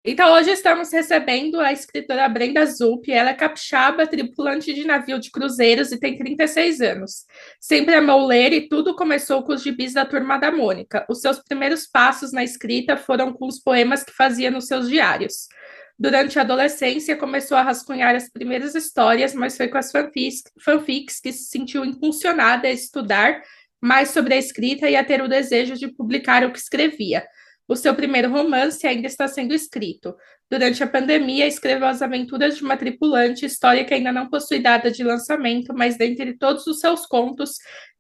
Então, hoje estamos recebendo a escritora Brenda Zulp. Ela é capixaba, tripulante de navio de cruzeiros e tem 36 anos. Sempre amou ler e tudo começou com os gibis da Turma da Mônica. Os seus primeiros passos na escrita foram com os poemas que fazia nos seus diários. Durante a adolescência, começou a rascunhar as primeiras histórias, mas foi com as fanfics que se sentiu impulsionada a estudar mais sobre a escrita e a ter o desejo de publicar o que escrevia. O seu primeiro romance ainda está sendo escrito. Durante a pandemia, escreveu As Aventuras de uma Tripulante, história que ainda não possui data de lançamento, mas dentre todos os seus contos,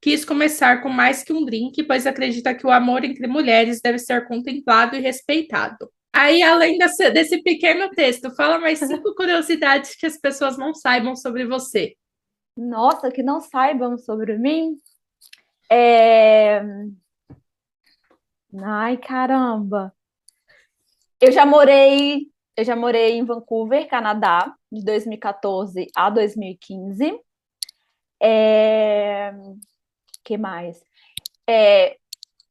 quis começar com Mais que um Drink, pois acredita que o amor entre mulheres deve ser contemplado e respeitado. Aí, além desse pequeno texto, fala mais 5 curiosidades que as pessoas não saibam sobre você. Nossa, que não saibam sobre mim. É... Ai, caramba. Eu já morei, eu já morei em Vancouver, Canadá, de 2014 a 2015. É... Que mais? É...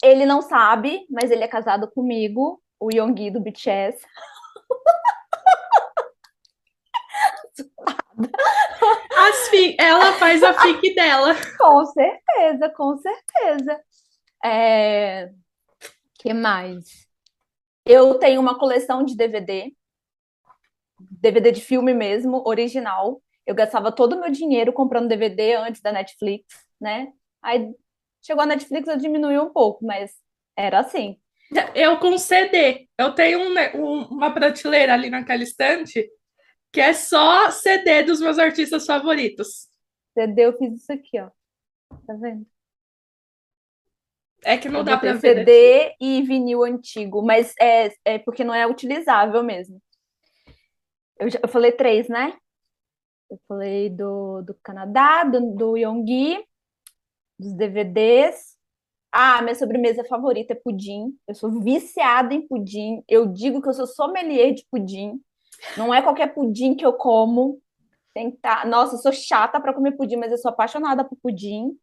Ele não sabe, mas ele é casado comigo, o Yonggi do BTS. Ela faz a fic dela. Com certeza, com certeza. É... Que mais? Eu tenho uma coleção de DVD de filme mesmo, original. Eu gastava todo o meu dinheiro comprando DVD antes da Netflix, né? Aí chegou a Netflix, eu diminui um pouco, mas era assim. Eu com CD. Eu tenho uma prateleira ali naquela estante que é só CD dos meus artistas favoritos. CD, eu fiz isso aqui, ó. Tá vendo? É que não Eu dá botei para ver aqui. CD e vinil antigo, mas é porque não é utilizável mesmo. Eu falei três, né? Eu falei do Canadá, do Yonggi, dos DVDs. Ah, minha sobremesa favorita é pudim. Eu sou viciada em pudim. Eu digo que eu sou sommelier de pudim. Não é qualquer pudim que eu como. Tem que tá... Nossa, eu sou chata para comer pudim, mas eu sou apaixonada por pudim.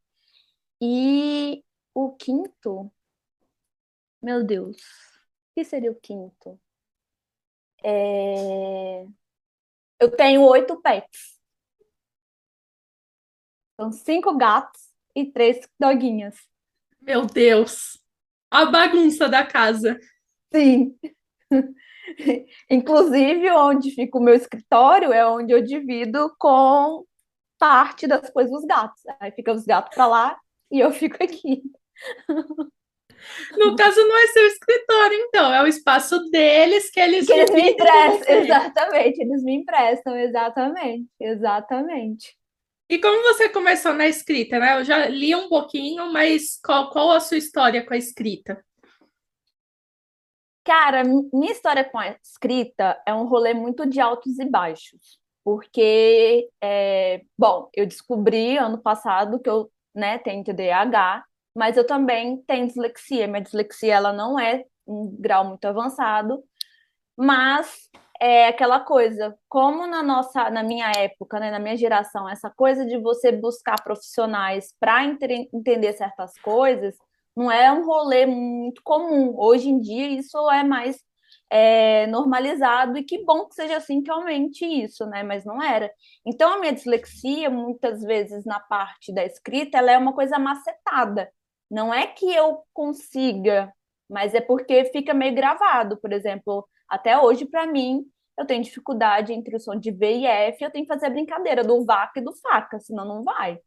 E o quinto, meu Deus, o que seria o quinto? É... Eu tenho 8 pets. São 5 gatos e 3 doguinhas. Meu Deus. A bagunça da casa. Sim. Inclusive, onde fica o meu escritório é onde eu divido com parte das coisas dos gatos. Aí fica os gatos para lá e eu fico aqui. No caso, não é seu escritório, então. É o espaço deles que eles Que eles me dividem com emprestam, você. exatamente, eles me emprestam, exatamente, exatamente. E como você começou na escrita, né? Eu já li um pouquinho, mas qual a sua história com a escrita? Cara, minha história com a escrita é um rolê muito de altos e baixos, porque, bom, eu descobri ano passado que eu, né, tenho TDAH, mas eu também tenho dislexia. Minha dislexia, ela não é um grau muito avançado, mas é aquela coisa, como na minha época, né, na minha geração, essa coisa de você buscar profissionais para entender certas coisas não é um rolê muito comum. Hoje em dia isso é mais normalizado e que bom que seja assim que aumente isso, né? Mas não era. Então a minha dislexia, muitas vezes na parte da escrita, ela é uma coisa macetada. Não é que eu consiga, mas é porque fica meio gravado. Por exemplo, até hoje, para mim, eu tenho dificuldade entre o som de V e F, eu tenho que fazer a brincadeira do vaca e do faca, senão não vai.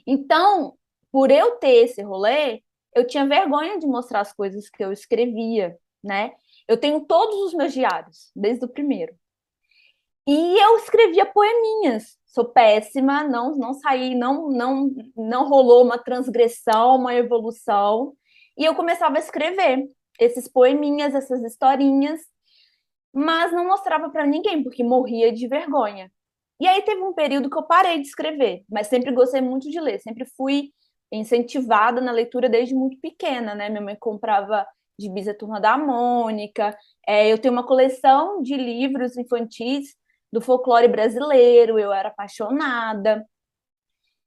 Então, por eu ter esse rolê, eu tinha vergonha de mostrar as coisas que eu escrevia, né? Eu tenho todos os meus diários, desde o primeiro. E eu escrevia poeminhas. Sou péssima, não saí, não rolou uma transgressão, uma evolução. E eu começava a escrever esses poeminhas, essas historinhas, mas não mostrava para ninguém, porque morria de vergonha. E aí teve um período que eu parei de escrever, mas sempre gostei muito de ler, sempre fui incentivada na leitura desde muito pequena, né? Minha mãe comprava gibis da Turma da Mônica, eu tenho uma coleção de livros infantis do folclore brasileiro, eu era apaixonada.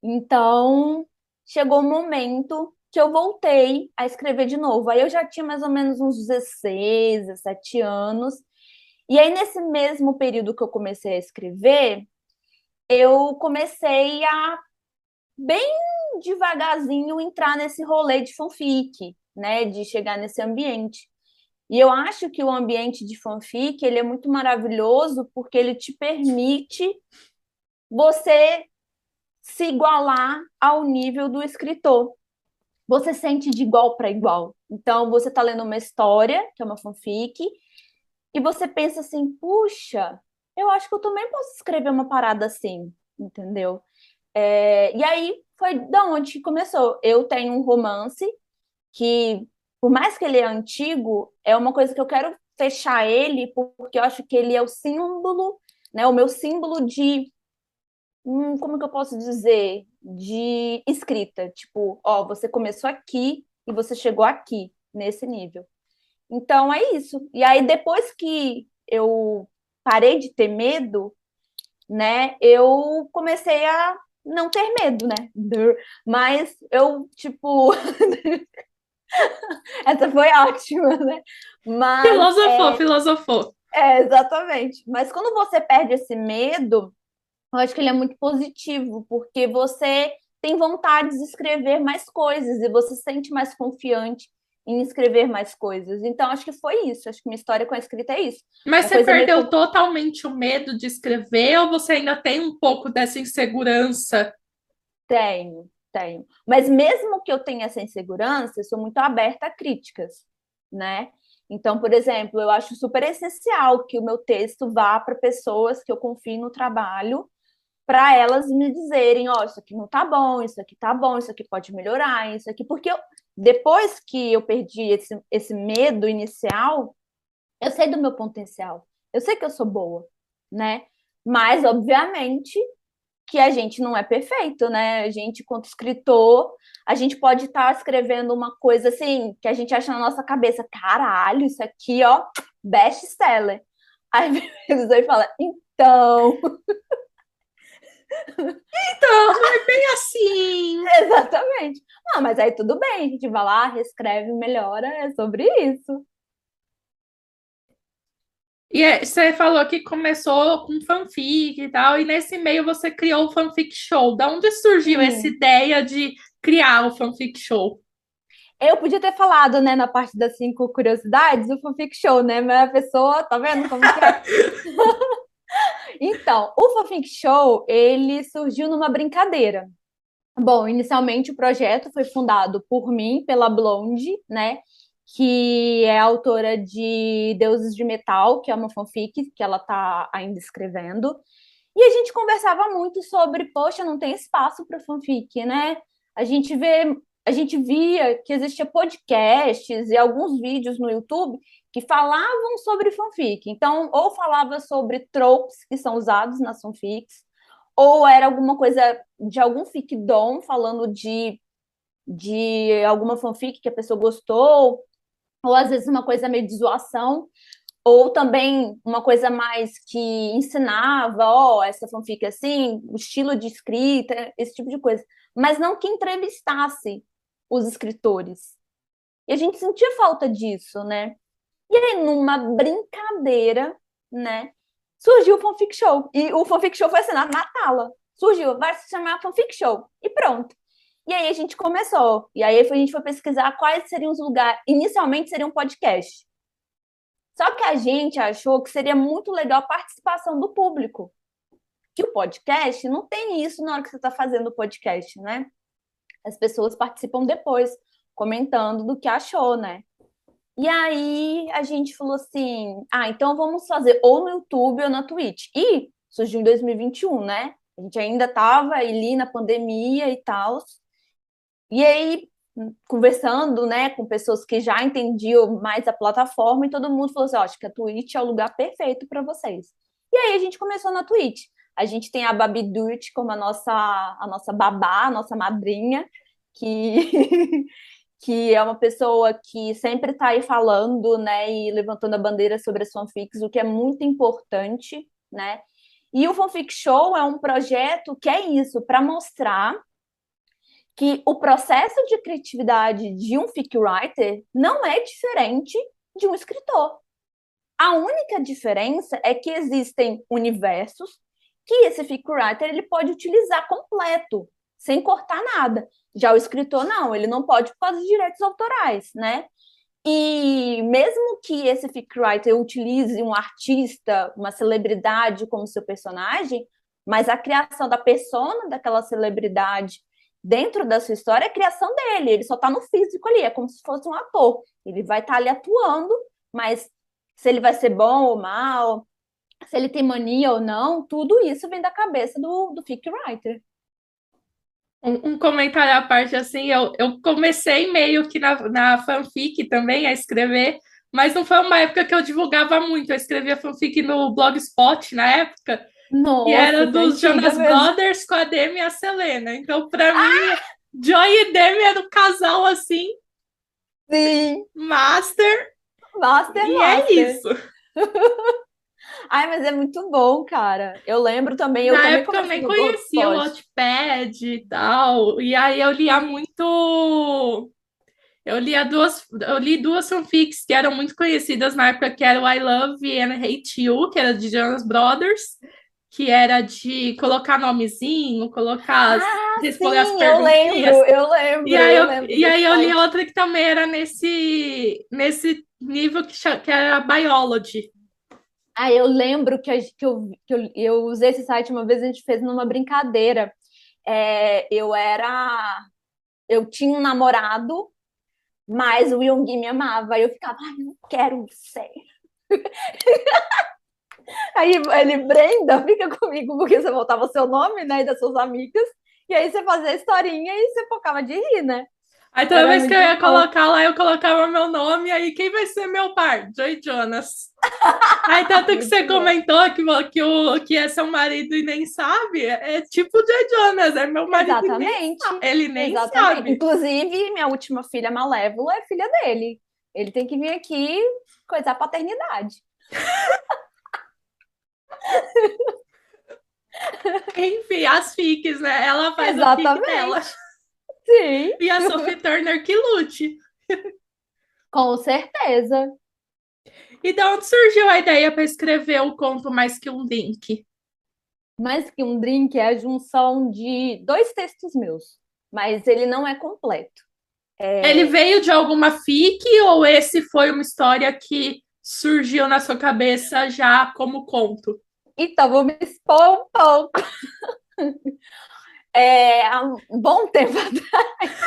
Então, chegou um momento que eu voltei a escrever de novo. Aí eu já tinha mais ou menos uns 16, 17 anos, E aí, nesse mesmo período que eu comecei a escrever, eu comecei a, bem devagarzinho, entrar nesse rolê de fanfic, né? De chegar nesse ambiente. E eu acho que o ambiente de fanfic, ele é muito maravilhoso porque ele te permite você se igualar ao nível do escritor. Você sente de igual para igual. Então, você está lendo uma história, que é uma fanfic, e você pensa assim, puxa, eu acho que eu também posso escrever uma parada assim, entendeu? E aí foi da onde que começou. Eu tenho um romance que, por mais que ele é antigo, é uma coisa que eu quero fechar ele, porque eu acho que ele é o símbolo, né? O meu símbolo de, como que eu posso dizer? De escrita. Tipo, ó, você começou aqui e você chegou aqui, nesse nível. Então é isso. E aí, depois que eu parei de ter medo, né, eu comecei a não ter medo, né? Mas eu, tipo, essa foi ótima, né? Mas Filosofou, filosofou. exatamente. Mas quando você perde esse medo, eu acho que ele é muito positivo, porque você tem vontade de escrever mais coisas e você se sente mais confiante em escrever mais coisas. Então, acho que foi isso. Acho que minha história com a escrita é isso. Mas Uma você coisa meio. perdeu totalmente o medo de escrever ou você ainda tem um pouco dessa insegurança? Tenho, tenho. Mas mesmo que eu tenha essa insegurança, eu sou muito aberta a críticas, né? Então, por exemplo, eu acho super essencial que o meu texto vá para pessoas que eu confio no trabalho, para elas me dizerem, ó, isso aqui não tá bom, isso aqui tá bom, isso aqui pode melhorar, isso aqui, porque depois que eu perdi esse medo inicial, eu sei do meu potencial, eu sei que eu sou boa, né? Mas, obviamente, que a gente não é perfeito, né? A gente, quanto escritor, a gente pode estar escrevendo uma coisa assim, que a gente acha na nossa cabeça, caralho, isso aqui, ó, best seller. Aí eles aí fala, então, Então, não é bem assim. exatamente. Não, mas aí tudo bem, a gente vai lá, reescreve, melhora, é sobre isso. E você falou que começou com fanfic e tal, e nesse meio você criou o Fanfic Show. Da onde surgiu essa Sim. ideia de criar o Fanfic Show? Eu podia ter falado, né, na parte das 5 curiosidades, do Fanfic Show, né? Mas a pessoa, tá vendo como que é? Então, o Fanfic Show, ele surgiu numa brincadeira. Bom, inicialmente o projeto foi fundado por mim, pela Blonde, né? Que é autora de Deuses de Metal, que é uma fanfic que ela tá ainda escrevendo. E a gente conversava muito sobre, poxa, não tem espaço para fanfic, né? A gente vê, a gente via que existia podcasts e alguns vídeos no YouTube que falavam sobre fanfic. Então, ou falava sobre tropes que são usados nas fanfics, ou era alguma coisa de algum fic-dom falando de alguma fanfic que a pessoa gostou, ou às vezes uma coisa meio de zoação, ou também uma coisa mais que ensinava, ó, essa fanfic assim, o estilo de escrita, esse tipo de coisa. Mas não que entrevistasse os escritores. E a gente sentia falta disso, né? E aí, numa brincadeira, né, surgiu o Fanfic Show. E o Fanfic Show foi assim, na tala. Surgiu, vai se chamar Fanfic Show. E pronto. E aí a gente começou. E aí a gente foi pesquisar quais seriam os lugares. Inicialmente seria um podcast. Só que a gente achou que seria muito legal a participação do público. Que o podcast não tem isso na hora que você está fazendo o podcast, né? As pessoas participam depois, comentando do que achou, né? E aí a gente falou assim: ah, então vamos fazer ou no YouTube ou na Twitch. E surgiu em 2021, né? A gente ainda estava ali na pandemia e tal. E aí, conversando, né, com pessoas que já entendiam mais a plataforma, e todo mundo falou assim: ó, acho que a Twitch é o lugar perfeito para vocês. E aí a gente começou na Twitch. A gente tem a Babi Durt como a nossa babá, a nossa madrinha, que que é uma pessoa que sempre está aí falando, né, e levantando a bandeira sobre as fanfics, o que é muito importante, né? E o Fanfic Show é um projeto que é isso, para mostrar que o processo de criatividade de um fic writer não é diferente de um escritor. A única diferença é que existem universos que esse fic writer ele pode utilizar completo, sem cortar nada. Já o escritor não, ele não pode por causa de direitos autorais, né? E mesmo que esse fic writer utilize um artista, uma celebridade como seu personagem, mas a criação da persona daquela celebridade dentro da sua história é a criação dele, ele só está no físico ali, é como se fosse um ator. Ele vai estar ali atuando, mas se ele vai ser bom ou mal, se ele tem mania ou não, tudo isso vem da cabeça do fic writer. Um comentário à parte, assim, eu comecei meio que na fanfic também a escrever, mas não foi uma época que eu divulgava muito. Eu escrevia fanfic no Blogspot na época, que Nossa, era isso é dos antiga Jonas mesmo. Brothers com a Demi e a Selena. Então, para mim, Joy e Demi era um casal assim, Sim, master, Master, e é Master. isso. Ai, mas é muito bom, cara. Eu lembro também, eu Na também época eu comecei nem no conhecia o Blogspot. Wattpad e tal, e aí eu lia Sim. muito. Eu li duas fanfics que eram muito conhecidas na época, que era o I Love and Hate You, que era de Jonas Brothers, que era de colocar nomezinho, Ah, responder as sim, eu lembro, perguntinhas. eu lembro, eu lembro E desse aí eu li site. outra que também era nesse nível que era Biology. Ah, eu lembro que eu usei esse site uma vez, a gente fez numa brincadeira. Eu tinha um namorado, mas o Yoongi me amava. Aí eu ficava, ai, não quero ser. Aí ele, Brenda, fica comigo, porque você voltava o seu nome, né, e das suas amigas. E aí você fazia a historinha e você focava de rir, né? Aí toda Era vez que eu muito ia bom. colocar lá, eu colocava meu nome, aí quem vai ser meu par? Joy Jonas. Aí tanto que você Muito bom. comentou que é seu marido e nem sabe, é tipo o Joy Jonas, é meu marido e nem sabe, Exatamente. ele nem Exatamente. sabe. Inclusive, minha última filha, Malévola, é filha dele. Ele tem que vir aqui coisar a paternidade. Enfim, as fics, né? Ela faz o fic dela. Exatamente. Sim, E a Sophie Turner que lute. com certeza. E de onde surgiu a ideia para escrever o conto Mais Que Um Link? Mais que um drink é a junção de dois textos meus, mas ele não é completo. Ele É... veio de alguma fic ou esse foi uma história que surgiu na sua cabeça já como conto? Então, vou me expor um pouco. Há um bom tempo atrás,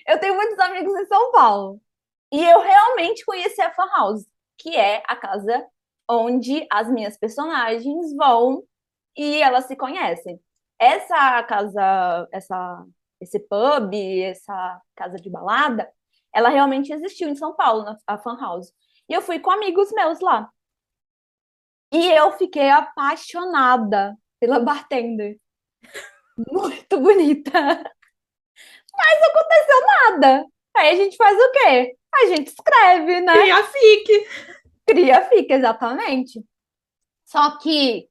eu tenho muitos amigos em São Paulo. E eu realmente conheci a Fan House, que é a casa onde as minhas personagens vão e elas se conhecem. Essa casa, esse pub, essa casa de balada, ela realmente existiu em São Paulo, a Fan House. E eu fui com amigos meus lá. E eu fiquei apaixonada pela bartender. Muito bonita. Mas não aconteceu nada. Aí a gente faz o quê? A gente escreve, né? Cria fic. Cria, fica, exatamente. Só que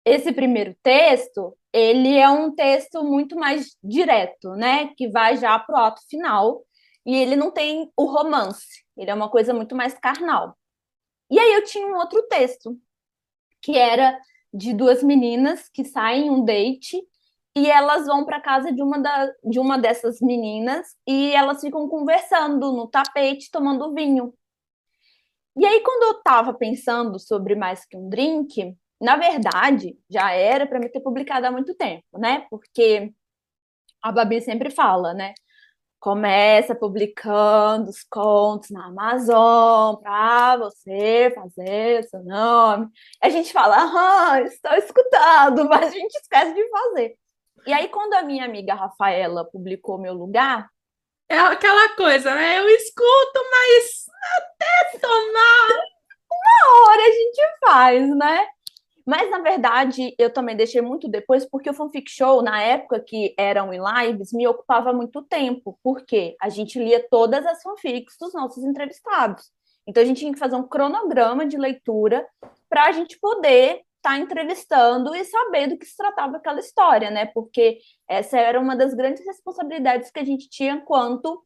esse primeiro texto, ele é um texto muito mais direto, né? Que vai já para o ato final. E ele não tem o romance. Ele é uma coisa muito mais carnal. E aí eu tinha um outro texto, que era de duas meninas que saem em um date e elas vão para casa de uma dessas meninas e elas ficam conversando no tapete, tomando vinho. E aí, quando eu estava pensando sobre Mais Que Um Drink, na verdade, já era para me ter publicado há muito tempo, né? Porque a Babi sempre fala, né? Começa publicando os contos na Amazon para você fazer o seu nome. A gente fala, estou escutando, mas a gente esquece de fazer. E aí, quando a minha amiga Rafaela publicou Meu Lugar, É aquela coisa, né? Eu escuto, mas até tomar. a hora a gente faz, né? Mas, na verdade, eu também deixei muito depois, porque o Fanfic Show, na época que eram em lives, me ocupava muito tempo, porque a gente lia todas as fanfics dos nossos entrevistados. Então, a gente tinha que fazer um cronograma de leitura para a gente poder estar entrevistando e saber do que se tratava aquela história, né? Porque essa era uma das grandes responsabilidades que a gente tinha enquanto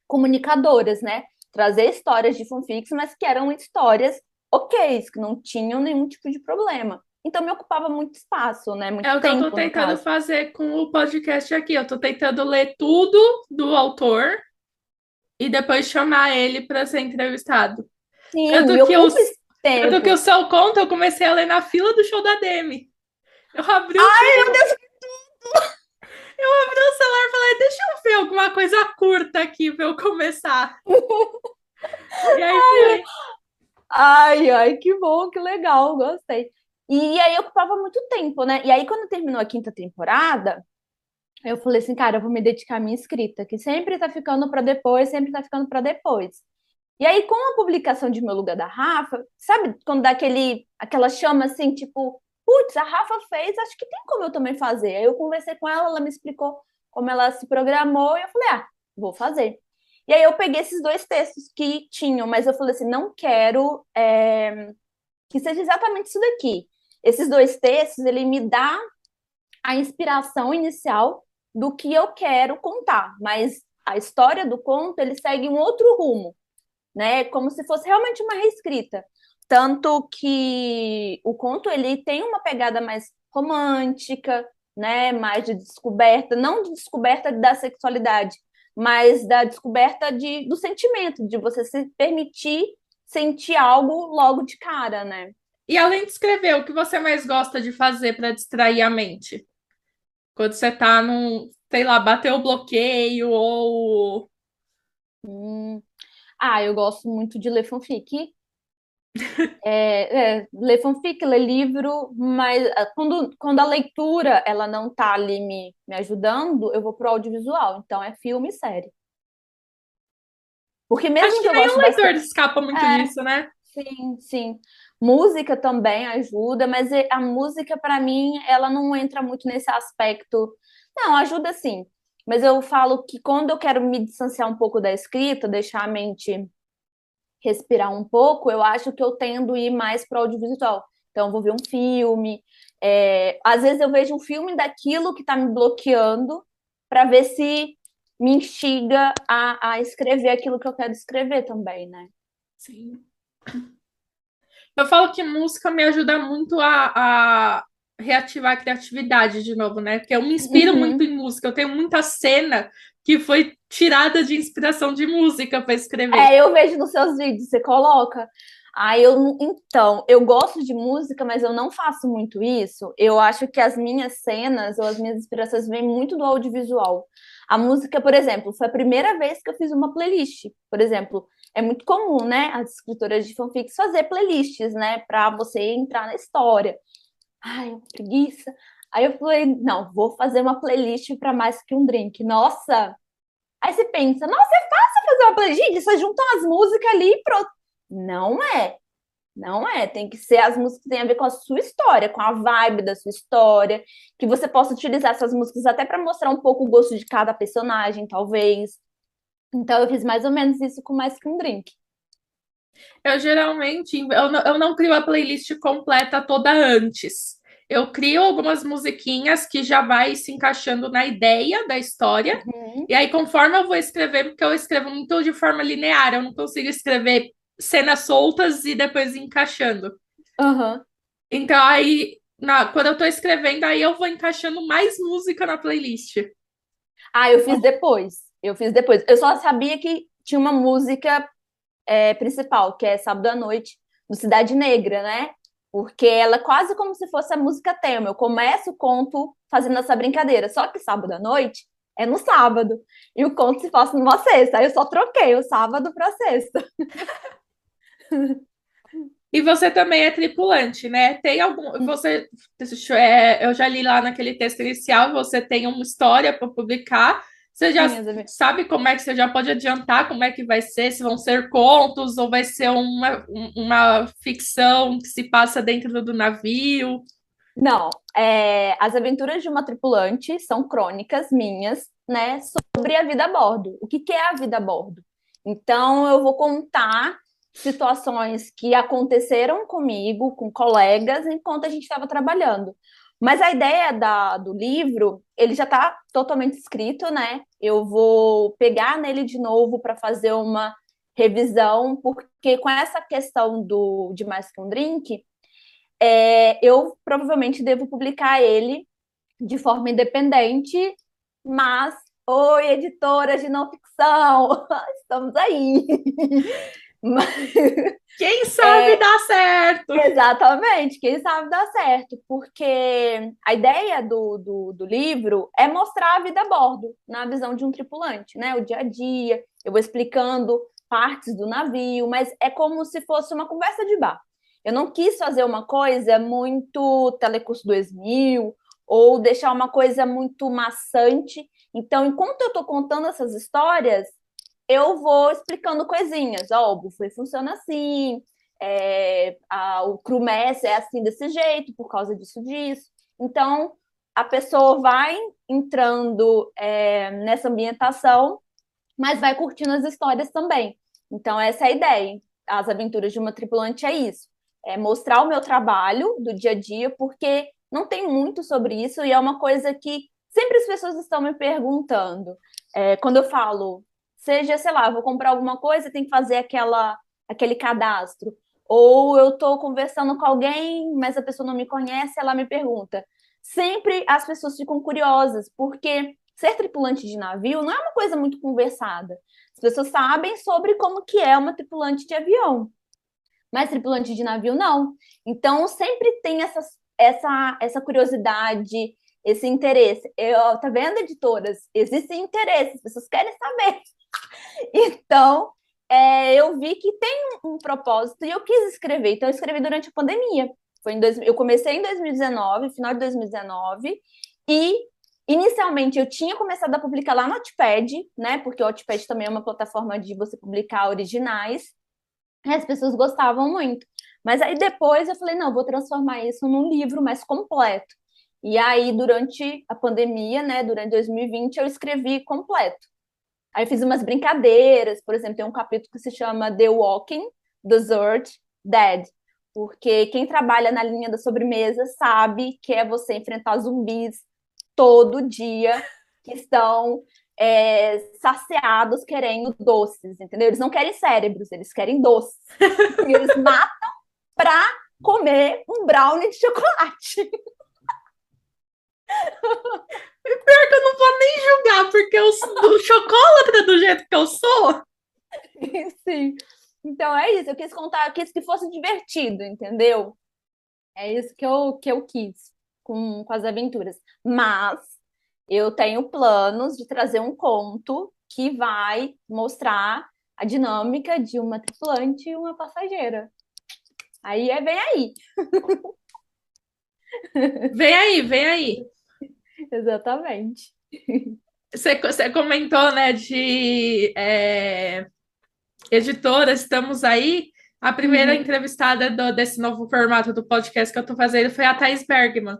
comunicadoras, né? trazer histórias de fanfics, mas que eram histórias ok, que não tinham nenhum tipo de problema. Então me ocupava muito espaço, né? É Muito o que eu tô tempo, no tentando caso. fazer com o podcast aqui. Eu tô tentando ler tudo do autor e depois chamar ele para ser entrevistado. Sim, Tanto me que ocupa esse tanto que o tempo. seu conto eu comecei a ler na fila do show da Demi. Eu abri o Ai, meu Deus! abri o celular e falei, deixa eu ver alguma coisa curta aqui para eu começar. E aí foi. Ai, ai, que bom, que legal, gostei. E aí ocupava muito tempo, né? E aí, quando terminou a quinta temporada, eu falei assim, cara, eu vou me dedicar à minha escrita, que sempre tá ficando para depois, sempre tá ficando para depois. E aí, com a publicação de Meu Lugar da Rafa, sabe quando dá aquela chama assim, tipo, putz, a Rafa fez, acho que tem como eu também fazer. Aí eu conversei com ela, ela me explicou como ela se programou, e eu falei, ah, vou fazer. E aí eu peguei esses dois textos que tinham, mas eu falei assim, não quero que seja exatamente isso daqui. Esses dois textos, ele me dá a inspiração inicial do que eu quero contar, mas a história do conto, ele segue um outro rumo, né? Como se fosse realmente uma reescrita. Tanto que o conto ele tem uma pegada mais romântica, né? Mais de descoberta, não de descoberta da sexualidade, mas da descoberta do sentimento, de você se permitir sentir algo logo de cara, né? E além de escrever, o que você mais gosta de fazer para distrair a mente? Quando você tá num, sei lá, bateu o bloqueio ou. Hum. Ah, eu gosto muito de ler fanfic. Ler fanfic, ler livro, mas quando a leitura ela não tá ali me ajudando, eu vou pro audiovisual. Então é filme e série. Porque Acho mesmo que que eu nenhum goste leitor bastante. escapa muito É, disso, né? sim, sim. Música também ajuda, mas a música, para mim, ela não entra muito nesse aspecto. Não, ajuda sim. Mas eu falo que quando eu quero me distanciar um pouco da escrita, deixar a mente respirar um pouco, eu acho que eu tendo a ir mais para o audiovisual. Então, eu vou ver um filme. Às vezes eu vejo um filme daquilo que está me bloqueando para ver se me instiga a escrever aquilo que eu quero escrever também, né? Sim. Eu falo que música me ajuda muito a reativar a criatividade de novo, né? Porque eu me inspiro muito Uhum. em música. Eu tenho muita cena que foi tirada de inspiração de música para escrever. Eu vejo nos seus vídeos, você coloca. Então, eu gosto de música, mas eu não faço muito isso. Eu acho que as minhas cenas ou as minhas inspirações vêm muito do audiovisual. A música, por exemplo, foi a primeira vez que eu fiz uma playlist. Por exemplo, é muito comum, né, as escritoras de fanfics fazer playlists, né, para você entrar na história. Ai, preguiça. Aí eu falei, não, vou fazer uma playlist para mais que um drink. Nossa, aí você pensa, nossa, é fácil fazer uma playlist. Gente, você junta as músicas ali e pronto. Não é, não é. Tem que ser as músicas que têm a ver com a sua história, com a vibe da sua história, que você possa utilizar essas músicas até para mostrar um pouco o gosto de cada personagem, talvez. Então eu fiz mais ou menos isso com mais que um drink. Eu geralmente eu não crio a playlist completa toda antes. Eu crio algumas musiquinhas que já vai se encaixando na ideia da história. Uhum. E aí, conforme eu vou escrever, porque eu escrevo muito de forma linear, eu não consigo escrever cenas soltas e depois ir encaixando. Uhum. Então, aí, quando eu tô escrevendo, aí eu vou encaixando mais música na playlist. Ah, eu fiz depois. Eu fiz depois. Eu só sabia que tinha uma música principal, que é Sábado à Noite, do Cidade Negra, né? Porque ela é quase como se fosse a música tema. Eu começo o conto fazendo essa brincadeira, só que Sábado à Noite é no sábado, e o conto se passa numa sexta. Aí eu só troquei o sábado para sexta. E você também é tripulante, né? Tem algum. Você. Eu já li lá naquele texto inicial, você tem uma história para publicar. Você já Sim, sabe como é que você já pode adiantar como é que vai ser, se vão ser contos ou vai ser uma ficção que se passa dentro do navio. não, as aventuras de uma tripulante são crônicas minhas, né, sobre a vida a bordo. O que que é a vida a bordo? Então, eu vou contar situações que aconteceram comigo, com colegas, enquanto a gente estava trabalhando. Mas a ideia do livro, ele já está totalmente escrito, né? Eu vou pegar nele de novo para fazer uma revisão, porque com essa questão de Mais Que Um Drink, eu provavelmente devo publicar ele de forma independente, mas, oi, editoras de não ficção, estamos aí. Quem sabe dá certo. Exatamente, quem sabe dá certo, porque a ideia do livro é mostrar a vida a bordo, na visão de um tripulante, né? O dia a dia, eu vou explicando partes do navio, mas é como se fosse uma conversa de bar. Eu não quis fazer uma coisa muito Telecurso 2000 ou deixar uma coisa muito maçante. Então, enquanto eu estou contando essas histórias, eu vou explicando coisinhas. Ó, o buffet funciona assim, o crewmess é assim desse jeito, por causa disso. Então, a pessoa vai entrando nessa ambientação, mas vai curtindo as histórias também. Então, essa é a ideia. As Aventuras de uma Tripulante é isso. É mostrar o meu trabalho do dia a dia, porque não tem muito sobre isso e é uma coisa que sempre as pessoas estão me perguntando. Quando eu falo, seja, sei lá, vou comprar alguma coisa, tem que fazer aquele cadastro. Ou eu estou conversando com alguém, mas a pessoa não me conhece, ela me pergunta. Sempre as pessoas ficam curiosas, porque ser tripulante de navio não é uma coisa muito conversada. As pessoas sabem sobre como que é uma tripulante de avião, mas tripulante de navio não. Então sempre tem essa curiosidade, esse interesse. Tá vendo, editoras? Existe interesse, as pessoas querem saber. Então, eu vi que tem um propósito e eu quis escrever. Então, eu escrevi durante a pandemia. Eu comecei em 2019, final de 2019, e inicialmente eu tinha começado a publicar lá no Wattpad, né? Porque o Wattpad também é uma plataforma de você publicar originais. E as pessoas gostavam muito. Mas aí depois eu falei, não, vou transformar isso num livro mais completo. E aí, durante a pandemia, né, durante 2020, eu escrevi completo. Aí fiz umas brincadeiras, por exemplo, tem um capítulo que se chama The Walking Dessert Dead, porque quem trabalha na linha da sobremesa sabe que é você enfrentar zumbis todo dia que estão saciados querendo doces, entendeu? Eles não querem cérebros, eles querem doces. E eles matam para comer um brownie de chocolate. Pior que eu não vou nem julgar, porque eu sou do chocolate do jeito que eu sou. Sim. Então é isso, eu quis contar, eu quis que fosse divertido, entendeu? É isso que eu quis com as aventuras. Mas eu tenho planos de trazer um conto que vai mostrar a dinâmica de uma tripulante e uma passageira. Aí vem aí. Vem aí, vem aí. Exatamente. Você comentou, né, de editora, estamos aí. A primeira Uhum. entrevistada desse novo formato do podcast que eu tô fazendo foi a Thaís Bergman.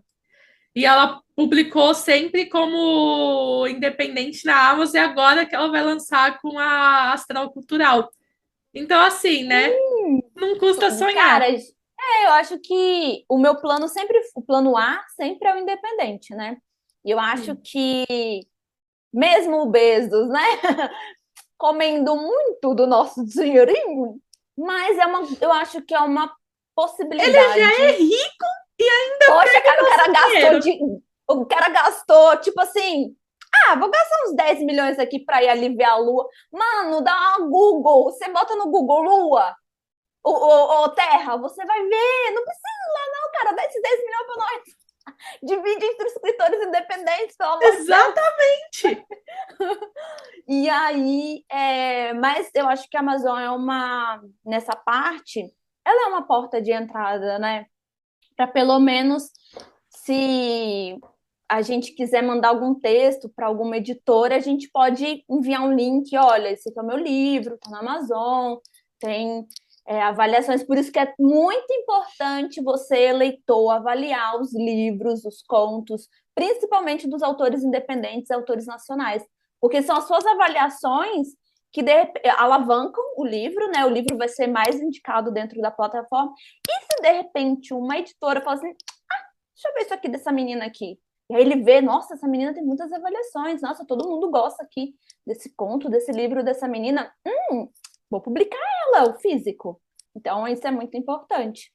E ela publicou sempre como independente na Amazon e agora que ela vai lançar com a Astral Cultural. Então, assim, né? Não custa Cara, sonhar. eu acho que o meu plano sempre, o plano A sempre é o independente, né? E eu acho Sim. que mesmo o Bezos, né, comendo muito do nosso dinheirinho, mas eu acho que é uma Ele já é possibilidade. rico e ainda Poxa, pega cara, nosso dinheiro. o cara gastou, tipo assim, vou gastar uns 10 milhões aqui para ir aliviar a Lua. Mano, dá uma Google, você bota no Google Lua, ou Terra, você vai ver, não precisa lá não, cara, dá esses 10 milhões para nós. Divide entre os escritores independentes, pelo amor de Deus. Exatamente. E aí, mas eu acho que a Amazon nessa parte, ela é uma porta de entrada, né? Para pelo menos, se a gente quiser mandar algum texto para alguma editora, a gente pode enviar um link, olha, esse aqui é o meu livro, tá na Amazon, tem avaliações, por isso que é muito importante você, leitor, avaliar os livros, os contos, principalmente dos autores independentes, autores nacionais, porque são as suas avaliações que alavancam o livro, né? O livro vai ser mais indicado dentro da plataforma. E se de repente uma editora fala assim, deixa eu ver isso aqui dessa menina aqui. E aí ele vê, nossa, essa menina tem muitas avaliações, nossa, todo mundo gosta aqui desse conto, desse livro, dessa menina. vou publicar ela, o físico. Então, isso é muito importante.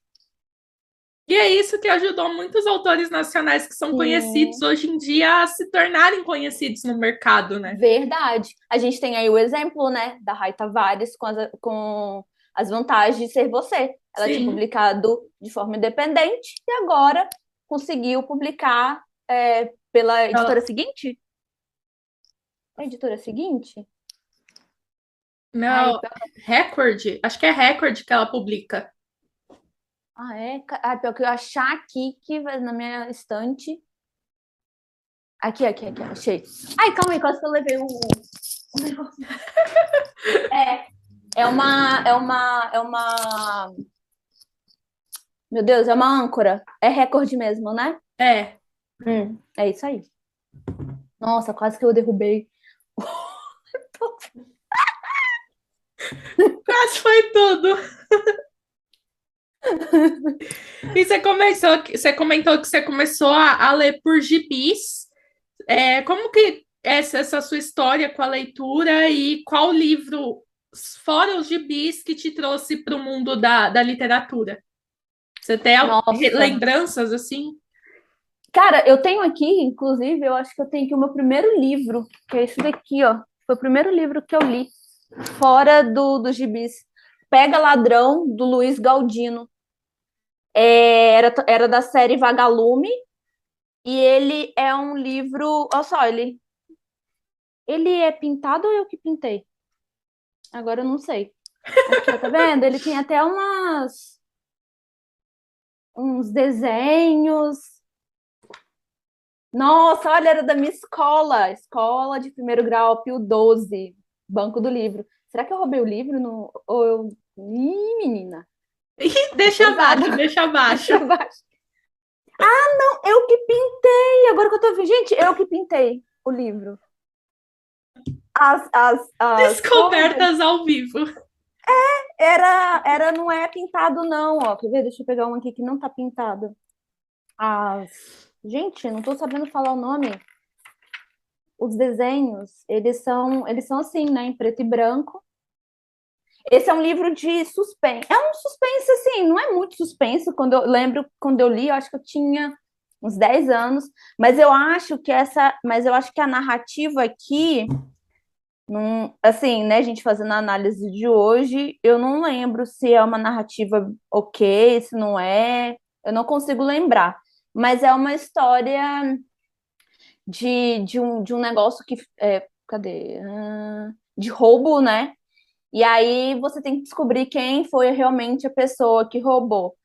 E é isso que ajudou muitos autores nacionais que são conhecidos Sim, hoje em dia a se tornarem conhecidos no mercado, né? verdade. A gente tem aí o exemplo, né, da Rai Tavares com as vantagens de ser você. Ela tinha Sim. publicado de forma independente e agora conseguiu publicar pela editora Ela- seguinte? A editora seguinte? Ai, Não, Record, acho que é Record que ela publica. é? Pior que eu achar aqui que na minha estante. Aqui, achei. Ai, calma aí, quase que eu levei o negócio. É, é uma. Meu Deus, é uma âncora. É recorde mesmo, né? É, É isso aí. Nossa, quase que eu derrubei. quase foi tudo. E você comentou que você começou a ler por gibis. Como que é essa sua história com a leitura e qual livro, fora os gibis, que te trouxe para o mundo da literatura? Você tem Nossa. lembranças assim? Cara, eu tenho aqui, inclusive, eu acho que eu tenho aqui o meu primeiro livro, que é esse daqui, ó. Foi o primeiro livro que eu li, fora do gibis. Pega Ladrão, do Luiz Galdino. Era da série Vagalume, e ele é um livro. Olha só, ele é pintado ou eu que pintei? Agora eu não sei. Aqui, ó, tá vendo? Ele tem até uns desenhos. Nossa, olha, era da minha escola. Escola de primeiro grau, Pio 12, Banco do Livro. Será que eu roubei o livro? Ou eu. Ih, menina. Tô Deixa pesada. abaixo, deixa abaixo. Deixa abaixo. Não, eu que pintei. Agora que eu tô vendo. Gente, eu que pintei o livro. As cores Descobertas ao vivo. não é pintado, não, ó. Quer ver? Deixa eu pegar um aqui que não tá pintado. Gente, não tô sabendo falar o nome. Os desenhos, eles são assim, né, em preto e branco. Esse é um livro de suspense. É um suspense, assim, não é muito suspense. Quando eu lembro, quando eu li, eu acho que eu tinha uns 10 anos, mas eu acho que a narrativa aqui, não, assim, né, a gente fazendo a análise de hoje, eu não lembro se é uma narrativa ok, se não é, eu não consigo lembrar. Mas é uma história de um negócio que. Cadê? De roubo, né? E aí você tem que descobrir quem foi realmente a pessoa que roubou.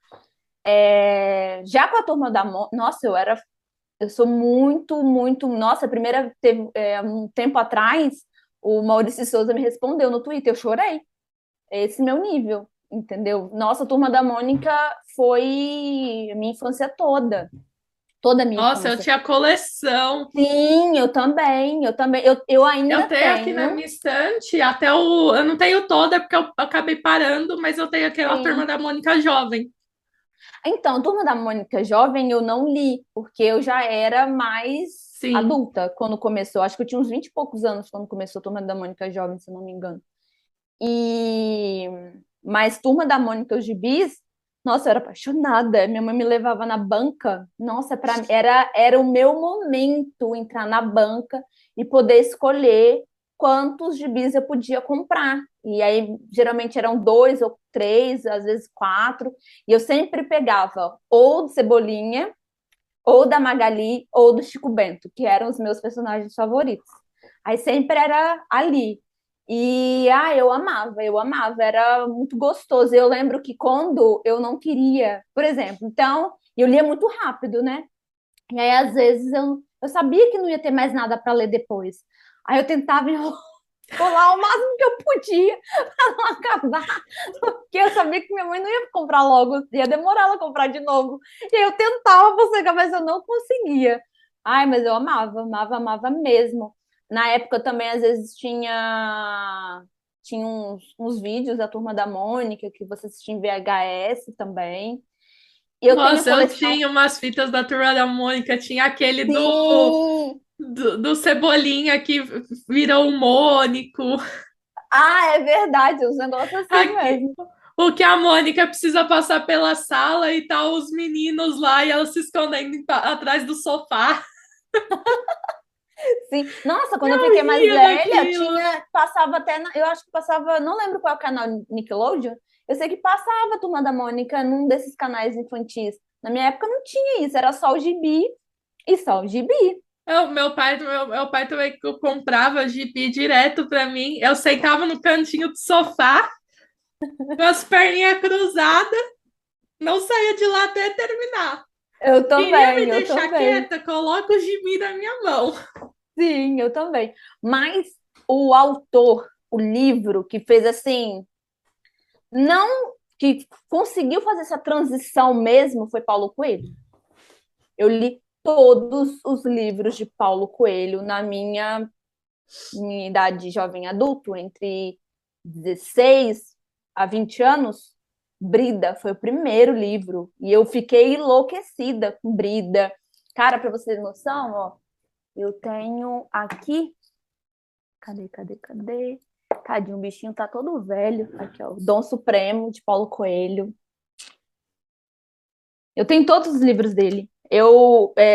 Já com a turma da Nossa, eu sou muito, muito. Nossa, a primeira teve um tempo atrás, o Maurício Souza me respondeu no Twitter, eu chorei. É esse meu nível, entendeu? Nossa, a turma da Mônica foi a minha infância toda. Toda a minha Nossa, eu infância. tinha coleção. Sim, eu também, eu também. Eu Eu ainda tenho aqui na tenho. minha estante, até o. Eu não tenho toda, porque eu acabei parando, mas eu tenho aquela turma Sim. da Mônica Jovem. Então, Turma da Mônica Jovem eu não li, porque eu já era mais Sim. adulta quando começou. Acho que eu tinha uns 20 e poucos anos quando começou Turma da Mônica Jovem, se eu não me engano. E mas Turma da Mônica os Gibis, nossa, eu era apaixonada. Minha mãe me levava na banca. Nossa, para mim era o meu momento entrar na banca e poder escolher quantos gibis eu podia comprar. E aí geralmente eram dois ou três, às vezes quatro. E eu sempre pegava ou do Cebolinha, ou da Magali, ou do Chico Bento, que eram os meus personagens favoritos. Aí sempre era ali. E eu amava, era muito gostoso. Eu lembro que quando eu não queria, por exemplo, então, eu lia muito rápido, né? E aí, às vezes, eu sabia que não ia ter mais nada para ler depois. Aí eu tentava enrolar o máximo que eu podia para não acabar, porque eu sabia que minha mãe não ia comprar logo, ia demorar ela a comprar de novo. E aí eu tentava postergar, mas eu não conseguia. Ai, mas eu amava, amava, amava mesmo. Na época também, às vezes, tinha uns vídeos da Turma da Mônica que você assistia em VHS também. E eu tenho a Nossa, eu coleção. tinha umas fitas da turma da Mônica, tinha aquele Sim! do Cebolinha que virou um Mônico. Ah, é verdade, os negócios assim Aqui, mesmo. o que a Mônica precisa passar pela sala e tá os meninos lá e ela se escondendo atrás do sofá. Sim. Nossa, quando eu Eu fiquei mais ria velha, daquilo. passava até, eu acho que passava, não lembro qual é o canal Nickelodeon, eu sei que passava a Turma da Mônica num desses canais infantis. Na minha época não tinha isso, era só o gibi e só o gibi. Meu pai também comprava gibi direto pra mim. Eu sentava no cantinho do sofá, com as perninhas cruzadas, não saía de lá até terminar. Eu Queria me também, eu deixar também. quieta? Coloca o gibi na minha mão. Sim, eu também. Mas o autor, o livro que fez assim, não que conseguiu fazer essa transição mesmo foi Paulo Coelho. Eu li todos os livros de Paulo Coelho na minha idade jovem adulto, entre 16 a 20 anos. Brida foi o primeiro livro e eu fiquei enlouquecida com Brida. Cara, para você ter noção, ó, eu tenho aqui. Cadê? Tadinho, o bichinho tá todo velho. Aqui, ó, Dom Supremo, de Paulo Coelho. Eu tenho todos os livros dele.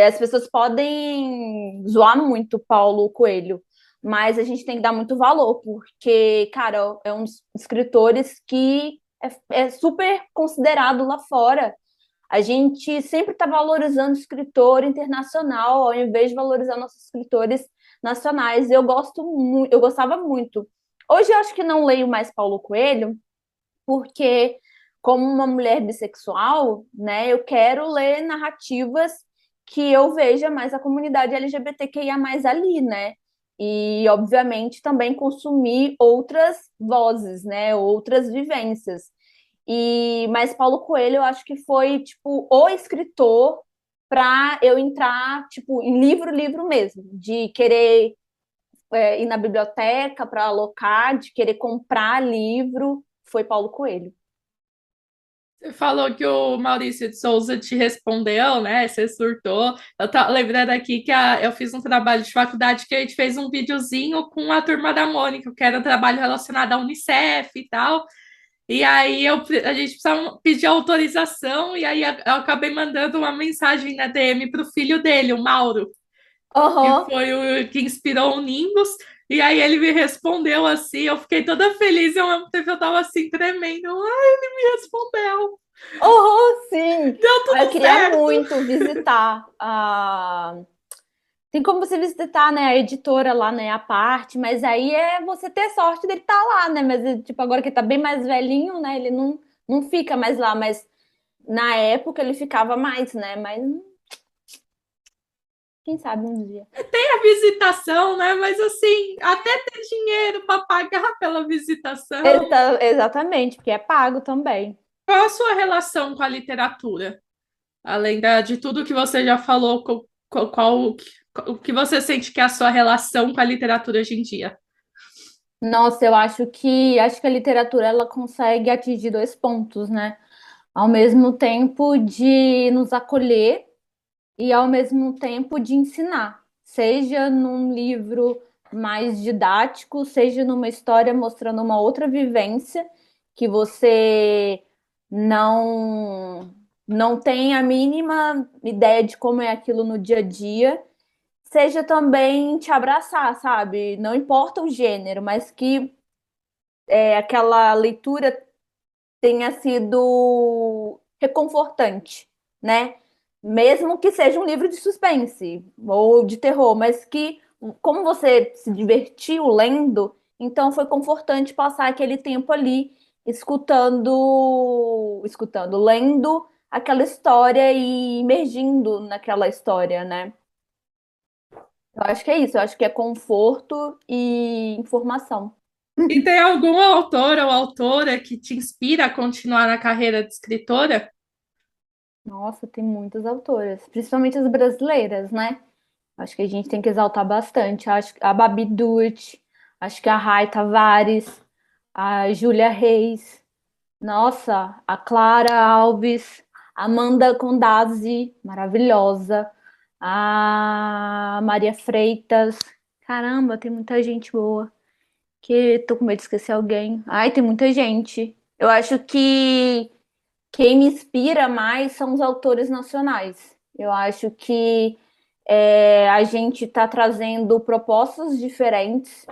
As pessoas podem zoar muito Paulo Coelho, mas a gente tem que dar muito valor, porque, cara, é um dos escritores que é super considerado lá fora. A gente sempre está valorizando o escritor internacional, ao invés de valorizar nossos escritores nacionais. Eu gostava muito. Hoje eu acho que não leio mais Paulo Coelho, porque como uma mulher bissexual, né, eu quero ler narrativas que eu veja mais a comunidade LGBTQIA+ ali, né? E, obviamente, também consumir outras vozes, né? Outras vivências. Mas Paulo Coelho, eu acho que foi, tipo, o escritor para eu entrar, tipo, em livro mesmo, de querer ir na biblioteca para alocar, de querer comprar livro, foi Paulo Coelho. Você falou que o Maurício de Souza te respondeu, né? Você surtou. Eu tô lembrando aqui que eu fiz um trabalho de faculdade que a gente fez um videozinho com a turma da Mônica, que era um trabalho relacionado à Unicef e tal. E aí a gente precisava pedir autorização, e aí eu acabei mandando uma mensagem na DM para o filho dele, o Mauro, que Aham. foi o que inspirou o Nimbus. E aí ele me respondeu assim, eu fiquei toda feliz, e ao mesmo tempo eu tava assim, tremendo. Ai, ele me respondeu. Oh, sim! Deu Ah, eu tudo queria certo. muito visitar a. Tem como você visitar, né, a editora lá, né, a parte, mas aí é você ter sorte dele estar lá, né? Mas, tipo, agora que ele tá bem mais velhinho, né, ele não fica mais lá, mas na época ele ficava mais, né? Mas quem sabe um dia. Tem a visitação, né? Mas assim, até ter dinheiro para pagar pela visitação. Exatamente, porque é pago também. Qual a sua relação com a literatura? Além de tudo que você já falou, o que você sente que é a sua relação com a literatura hoje em dia? Nossa, eu acho que a literatura ela consegue atingir dois pontos, né? Ao mesmo tempo de nos acolher e ao mesmo tempo de ensinar, seja num livro mais didático, seja numa história mostrando uma outra vivência que você não não tem a mínima ideia de como é aquilo no dia a dia, seja também te abraçar, sabe? Não importa o gênero, mas que aquela leitura tenha sido reconfortante, né? Mesmo que seja um livro de suspense ou de terror, mas que, como você se divertiu lendo, então foi confortante passar aquele tempo ali lendo aquela história e imergindo naquela história, né? Eu acho que é isso, eu acho que é conforto e informação. E tem algum autor ou autora que te inspira a continuar na carreira de escritora? Nossa, tem muitas autoras, principalmente as brasileiras, né? Acho que a gente tem que exaltar bastante. Acho que a Babi Dutt, acho que a Rai Tavares, a Júlia Reis, nossa, a Clara Alves, Amanda Condazzi, maravilhosa, a Maria Freitas. Caramba, tem muita gente boa Que tô com medo de esquecer alguém. Ai, tem muita gente. Eu acho que quem me inspira mais são os autores nacionais. Eu acho que a gente está trazendo propostas diferentes.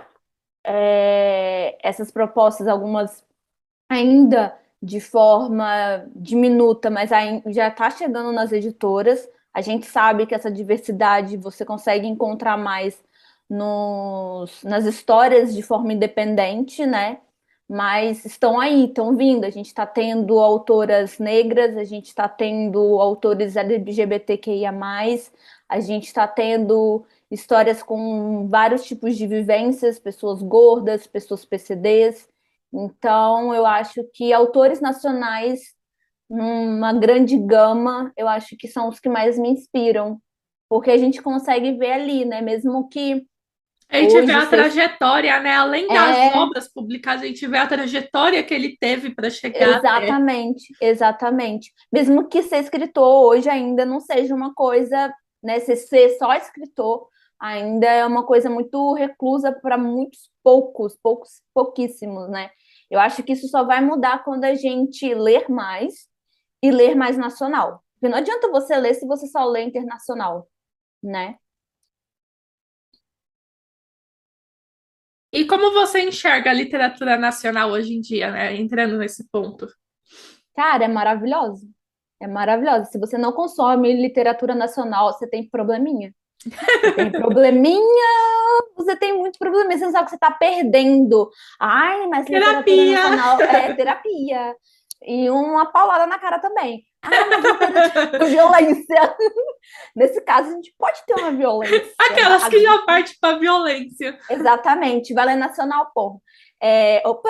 Essas propostas, algumas ainda de forma diminuta, mas já está chegando nas editoras. A gente sabe que essa diversidade você consegue encontrar mais nas histórias de forma independente, né? Mas estão aí, estão vindo. A gente está tendo autoras negras, a gente está tendo autores LGBTQIA+, a gente está tendo histórias com vários tipos de vivências, pessoas gordas, pessoas PCDs. Então, eu acho que autores nacionais, numa grande gama, eu acho que são os que mais me inspiram, porque a gente consegue ver ali, né? Mesmo que A gente vê hoje a seja. trajetória, né? Além das É, obras publicadas, a gente vê a trajetória que ele teve para chegar até. exatamente, exatamente. Mesmo que ser escritor hoje ainda não seja uma coisa, né? Ser só escritor ainda é uma coisa muito reclusa para muitos pouquíssimos, né? Eu acho que isso só vai mudar quando a gente ler mais e ler mais nacional. Porque não adianta você ler se você só lê internacional, né? E como você enxerga a literatura nacional hoje em dia, né? Entrando nesse ponto. Cara, é maravilhoso. É maravilhoso. Se você não consome literatura nacional, você tem probleminha. Você tem probleminha, você tem muito probleminha. Você não sabe o que você está perdendo. Ai, mas literatura Terapia! nacional é terapia. E uma paulada na cara também. Ah, mas literatura violência. Nesse caso, a gente pode ter uma violência Aquelas que básica. já partem para violência. Exatamente, Balé Nacional, porra. Opa!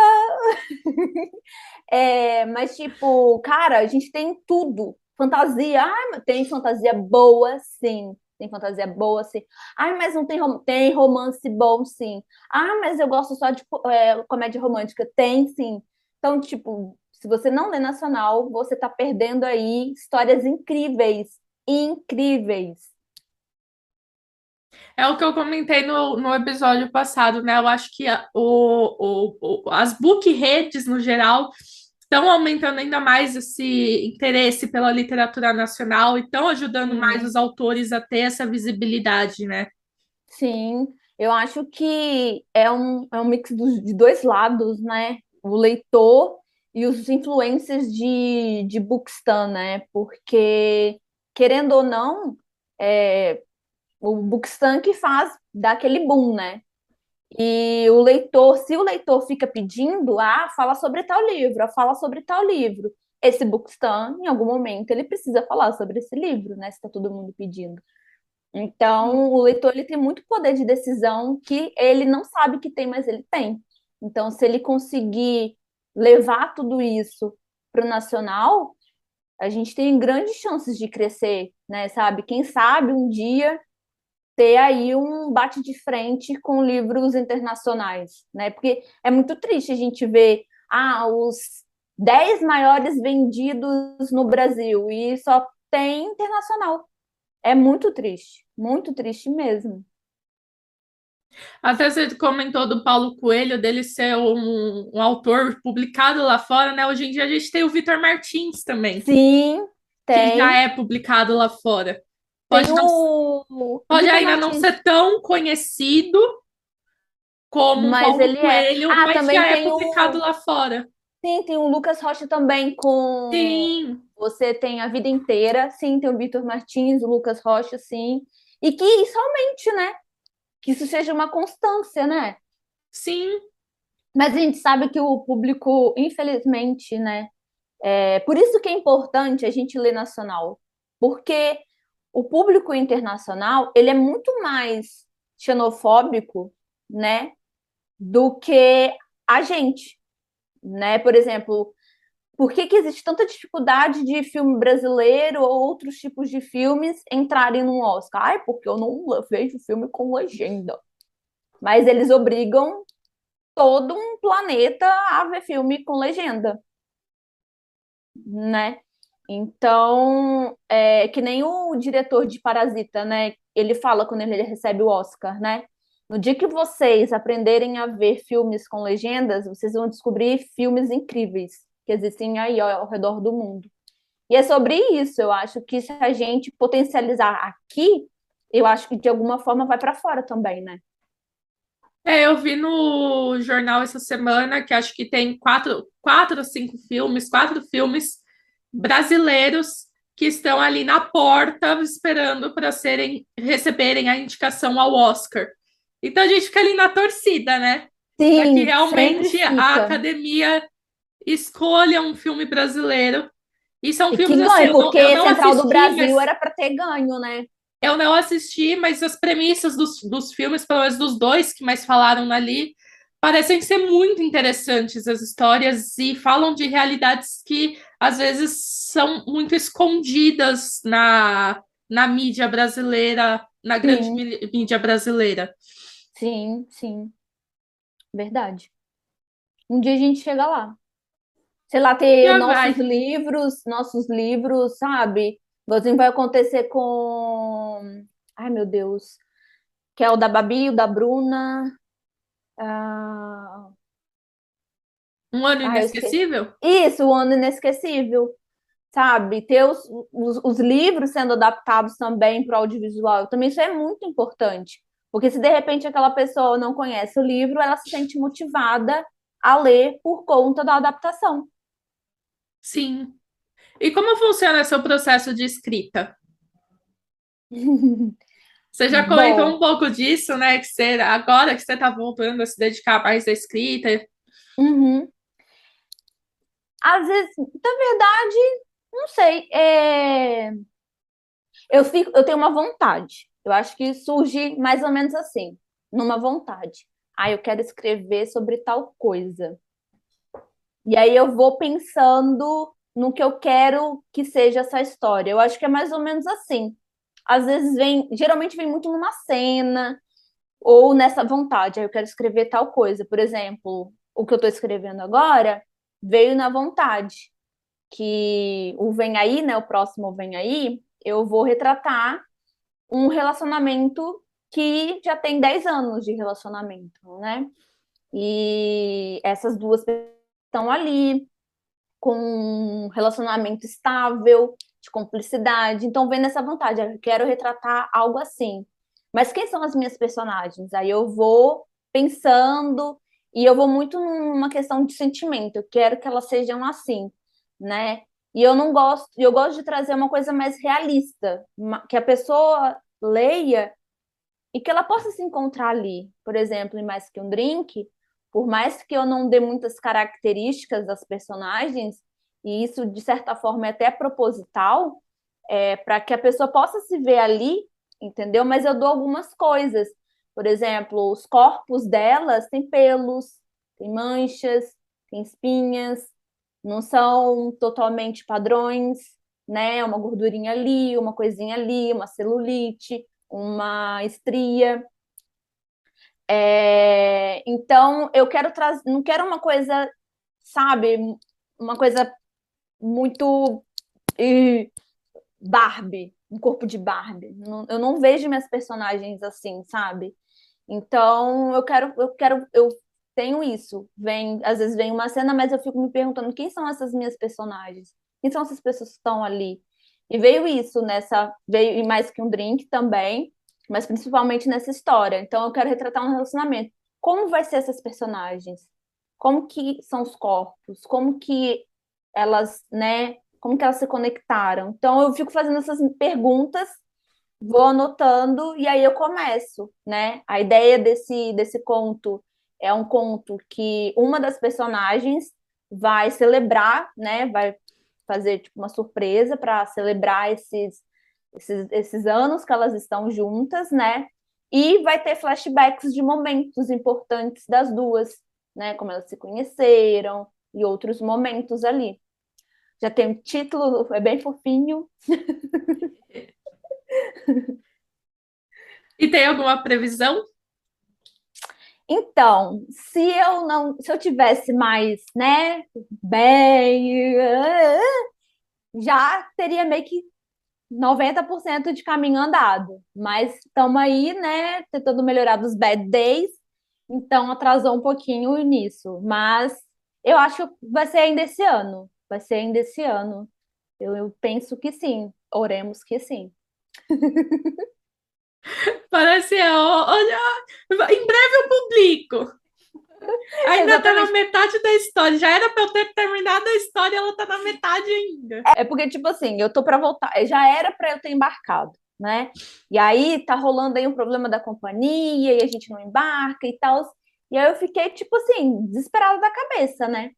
Mas, tipo, cara, a gente tem tudo. Fantasia, tem fantasia boa, sim. Tem fantasia boa, sim. Ai, mas não tem, tem romance bom, sim. Ah, mas eu gosto só de comédia romântica. Tem, sim. Então, tipo, se você não lê nacional, você tá perdendo aí histórias incríveis. Incríveis. É o que eu comentei no episódio passado, né? Eu acho que as book redes, no geral, estão aumentando ainda mais esse interesse pela literatura nacional e estão ajudando mais Sim. os autores a ter essa visibilidade, né? Sim, eu acho que é um mix de dois lados, né? O leitor e os influencers de Bookstan, né? Porque, querendo ou não, é o Bookstan que faz dar aquele boom, né? E o leitor, se o leitor fica pedindo, fala sobre tal livro, fala sobre tal livro. Esse Bookstan, em algum momento, ele precisa falar sobre esse livro, né? Se está todo mundo pedindo. Então, o leitor ele tem muito poder de decisão que ele não sabe que tem, mas ele tem. Então, se ele conseguir levar tudo isso para o nacional, a gente tem grandes chances de crescer, né? Sabe? Quem sabe um dia ter aí um bate de frente com livros internacionais, né? Porque é muito triste a gente ver os 10 maiores vendidos no Brasil e só tem internacional. É muito triste mesmo. Até você comentou do Paulo Coelho, dele ser um autor publicado lá fora, né? Hoje em dia a gente tem o Vitor Martins também, Sim, que já tem. é publicado lá fora. Tem Pode não, o pode Vitor ainda não Martins, ser tão conhecido como um mas Paulo ele é. Coelho, mas Também já é publicado lá fora. tem o Lucas Rocha também com Sim, Você Tem a Vida Inteira. Sim, tem o Vitor Martins, o Lucas Rocha, sim. E que isso aumente, né? Que isso seja uma constância, né? sim. Mas a gente sabe que o público, infelizmente, né? Por isso que é importante a gente ler nacional, porque o público internacional ele é muito mais xenofóbico, né, do que a gente, né? Por exemplo, por que existe tanta dificuldade de filme brasileiro ou outros tipos de filmes entrarem no Oscar? Ai, porque eu não vejo filme com legenda. Mas eles obrigam todo um planeta a ver filme com legenda, né? Então, que nem o diretor de Parasita, né? Ele fala quando ele recebe o Oscar, né? No dia que vocês aprenderem a ver filmes com legendas, vocês vão descobrir filmes incríveis que existem aí ao redor do mundo. E é sobre isso, eu acho que se a gente potencializar aqui, eu acho que de alguma forma vai para fora também, né? Eu vi no jornal essa semana que acho que tem quatro ou cinco filmes, quatro filmes brasileiros que estão ali na porta esperando para receberem a indicação ao Oscar. Então a gente fica ali na torcida, né? Para que Sim, sempre realmente a fica. academia escolha um filme brasileiro. E são E filmes que assim, ganhe, eu porque não Central do assisti, Brasil mas era para ter ganho, né? eu não assisti, mas as premissas dos filmes, pelo menos dos dois que mais falaram ali, parecem ser muito interessantes as histórias e falam de realidades que às vezes são muito escondidas na mídia brasileira, na grande Sim, mídia brasileira. sim, sim, verdade. Um dia a gente chega lá. Sei lá, ter Já vai. nossos livros, sabe? Igualzinho vai acontecer com. Ai, meu Deus. Que é o da Babi, o da Bruna. Ah, Um ano eu esqueci. inesquecível? Isso, o Ano Inesquecível, sabe? Ter os livros sendo adaptados também para o audiovisual. Também isso é muito importante. Porque se de repente aquela pessoa não conhece o livro, ela se sente motivada a ler por conta da adaptação. Sim. E como funciona seu processo de escrita? Você já comentou Bom, um pouco disso, né? Que você, agora que você está voltando a se dedicar mais à escrita. uhum. Às vezes, na verdade, não sei. Eu tenho uma vontade. Eu acho que surge mais ou menos assim, numa vontade. Ah, eu quero escrever sobre tal coisa. E aí eu vou pensando no que eu quero que seja essa história. Eu acho que é mais ou menos assim. Às vezes geralmente vem muito numa cena ou nessa vontade. Ah, eu quero escrever tal coisa. Por exemplo, o que eu estou escrevendo agora veio na vontade. Que o Vem Aí, né? O próximo Vem Aí, eu vou retratar um relacionamento que já tem 10 anos de relacionamento, né? E essas duas pessoas estão ali com um relacionamento estável, de cumplicidade. Então vem nessa vontade, eu quero retratar algo assim. Mas quem são as minhas personagens? Aí eu vou pensando e eu vou muito numa questão de sentimento. Eu quero que elas sejam assim, né? E eu gosto de trazer uma coisa mais realista, que a pessoa leia e que ela possa se encontrar ali. Por exemplo, em Mais Que Um Drink, por mais que eu não dê muitas características das personagens, e isso de certa forma é até proposital, para que a pessoa possa se ver ali, entendeu? Mas eu dou algumas coisas. Por exemplo, os corpos delas têm pelos, têm manchas, têm espinhas, não são totalmente padrões, né? Uma gordurinha ali, uma coisinha ali, uma celulite, uma estria. Então, eu quero trazer, não quero uma coisa, sabe, uma coisa muito Barbie, um corpo de Barbie. Eu não vejo minhas personagens assim, sabe? Então, eu tenho isso. Às vezes vem uma cena, mas eu fico me perguntando quem são essas minhas personagens? Quem são essas pessoas que estão ali? E veio isso veio em Mais Que Um Drink também, mas principalmente nessa história. Então, eu quero retratar um relacionamento. Como vai ser essas personagens? Como que são os corpos? Como que elas, né? Como que elas se conectaram? Então, eu fico fazendo essas perguntas, vou anotando e aí eu começo, né? A ideia desse conto é um conto que uma das personagens vai celebrar, né? Vai fazer tipo uma surpresa para celebrar esses anos que elas estão juntas, né? E vai ter flashbacks de momentos importantes das duas, né? Como elas se conheceram e outros momentos ali. Já tem um título, é bem fofinho. E tem alguma previsão? Então, se eu tivesse mais, né, bem, já teria meio que 90% de caminho andado, mas estamos aí, né, tentando melhorar dos bad days, então atrasou um pouquinho nisso, mas eu acho que vai ser ainda esse ano, vai ser ainda esse ano. Eu penso que sim, oremos que sim. Parece, olha, em breve eu publico. Ainda tá na Exatamente. metade da história. Já era pra eu ter terminado a história, ela tá na metade ainda. É porque, tipo assim, eu tô para voltar, já era para eu ter embarcado, né? E aí tá rolando aí um problema da companhia e a gente não embarca e tal. E aí eu fiquei, tipo assim, desesperada da cabeça, né?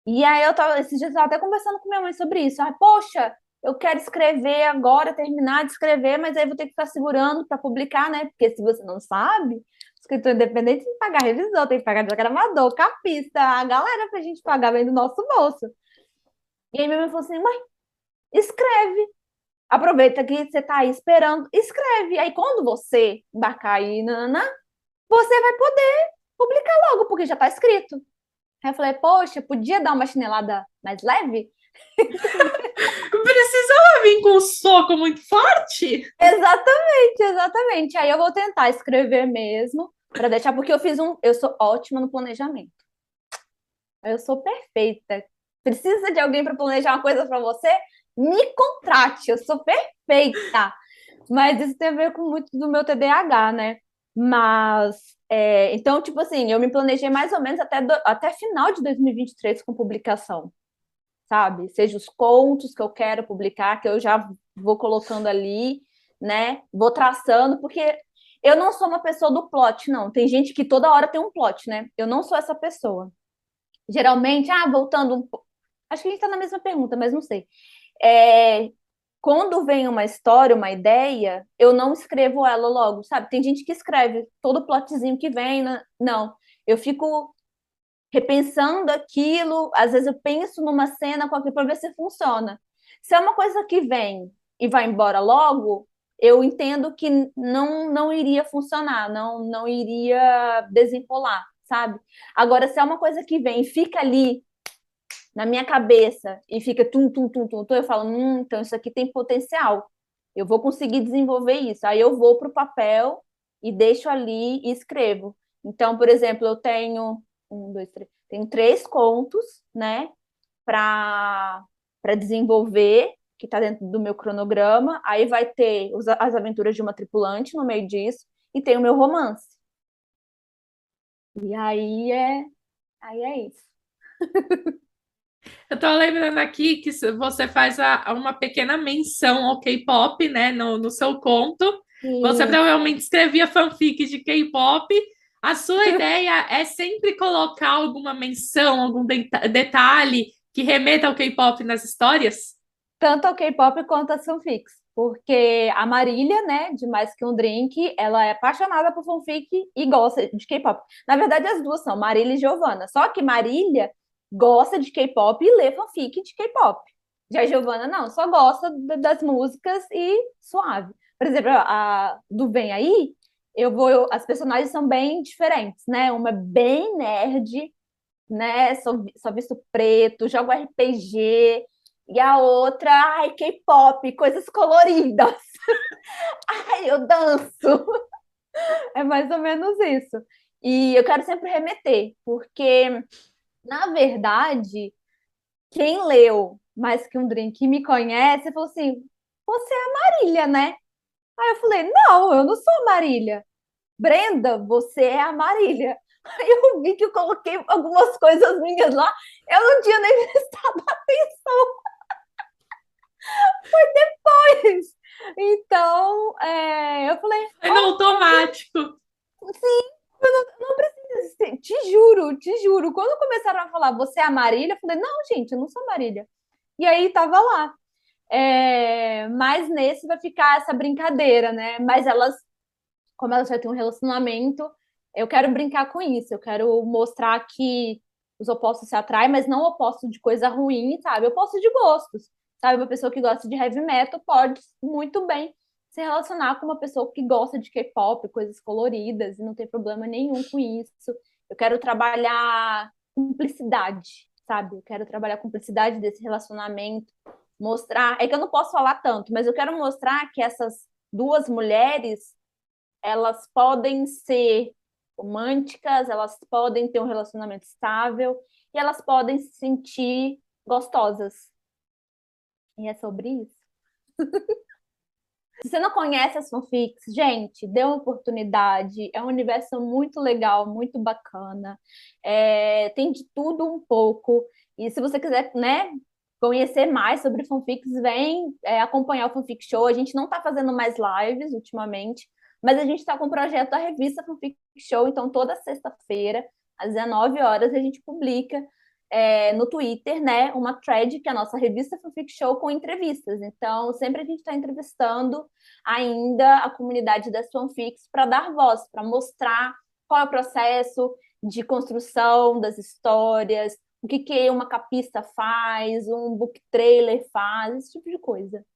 E aí esses dias eu tava até conversando com minha mãe sobre isso. Ah, poxa, eu quero escrever agora, terminar de escrever, mas aí vou ter que ficar segurando para publicar, né? Porque se você não sabe, escritor independente tem que pagar revisor, tem que pagar diagramador, capista, a galera pra gente pagar vem do nosso bolso. E aí minha mãe falou assim, mãe, escreve. Aproveita que você tá aí esperando, escreve. Aí quando você embarcar aí, nananã, você vai poder publicar logo, porque já tá escrito. Aí eu falei, poxa, podia dar uma chinelada mais leve? Precisava vir com um soco muito forte? Exatamente, exatamente. Aí eu vou tentar escrever mesmo, para deixar, porque eu sou ótima no planejamento. Eu sou perfeita. Precisa de alguém para planejar uma coisa para você? Me contrate, eu sou perfeita. Mas isso tem a ver com muito do meu TDAH, né? Mas, então, tipo assim, eu me planejei mais ou menos até final de 2023 com publicação, sabe? Seja os contos que eu quero publicar, que eu já vou colocando ali, né? Vou traçando, porque eu não sou uma pessoa do plot, não. Tem gente que toda hora tem um plot, né? Eu não sou essa pessoa. Geralmente, voltando um pouco. Acho que a gente está na mesma pergunta, mas não sei. É, quando vem uma história, uma ideia, eu não escrevo ela logo, sabe? Tem gente que escreve todo o plotzinho que vem, né? Não. Eu fico repensando aquilo, às vezes eu penso numa cena com aquilo para ver se funciona. Se é uma coisa que vem e vai embora logo, eu entendo que não iria funcionar, não iria desenrolar, sabe? Agora, se é uma coisa que vem e fica ali na minha cabeça e fica tum, tum, tum, tum, tum, eu falo, então isso aqui tem potencial. Eu vou conseguir desenvolver isso. Aí eu vou para o papel e deixo ali e escrevo. Então, por exemplo, eu tenho tenho 3 contos, né, para desenvolver, que está dentro do meu cronograma. Aí vai ter as aventuras de uma tripulante no meio disso e tem o meu romance. E aí é isso. Eu tô lembrando aqui que você faz uma pequena menção ao K-pop, né, no seu conto. Você Sim. provavelmente escrevia fanfic de K-pop. A sua ideia é sempre colocar alguma menção, algum detalhe que remeta ao K-pop nas histórias? Tanto ao K-pop quanto às fanfics. Porque a Marília, né, de Mais Que Um Drink, ela é apaixonada por fanfic e gosta de K-pop. Na verdade, as duas são Marília e Giovanna. Só que Marília gosta de K-pop e lê fanfic de K-pop. Já a Giovanna não, só gosta das músicas e suave. Por exemplo, a do Vem Aí, as personagens são bem diferentes, né? Uma é bem nerd, né? Só visto preto, joga RPG, e a outra, ai, K-pop, coisas coloridas. Ai, eu danço. É mais ou menos isso. E eu quero sempre remeter, porque, na verdade, quem leu Mais Que Um Drink e me conhece, falou assim: você é a Marília, né? Aí eu falei: não, eu não sou a Marília. Brenda, você é a Marília. Aí eu vi que eu coloquei algumas coisas minhas lá, eu não tinha nem prestado atenção. Então, eu falei, É no automático. não precisa ser, te juro. Quando começaram a falar, você é a Marília, eu falei, não, gente, eu não sou a Marília. E aí tava lá. Mas nesse vai ficar essa brincadeira, né? Mas como elas já têm um relacionamento, eu quero brincar com isso. Eu quero mostrar que os opostos se atraem, mas não opostos de coisa ruim, sabe? Opostos de gostos. Sabe? Uma pessoa que gosta de heavy metal pode muito bem se relacionar com uma pessoa que gosta de K-pop, coisas coloridas, e não tem problema nenhum com isso. Eu quero trabalhar cumplicidade, sabe? Eu quero trabalhar a cumplicidade desse relacionamento, mostrar. É que eu não posso falar tanto, mas eu quero mostrar que essas duas mulheres, elas podem ser românticas, elas podem ter um relacionamento estável e elas podem se sentir gostosas. E é sobre isso. Se você não conhece as fanfics, gente, dê uma oportunidade. É um universo muito legal, muito bacana. Tem de tudo um pouco. E se você quiser, né, conhecer mais sobre fanfics, vem acompanhar o Fanfic Show. A gente não está fazendo mais lives ultimamente, mas a gente está com o projeto da revista Fanfic Show. Então, toda sexta-feira, às 19 horas, a gente publica no Twitter, né, uma thread que é a nossa revista Fanfic Show com entrevistas. Então, sempre a gente está entrevistando ainda a comunidade das fanfics para dar voz, para mostrar qual é o processo de construção das histórias, o que uma capista faz, um book trailer faz, esse tipo de coisa.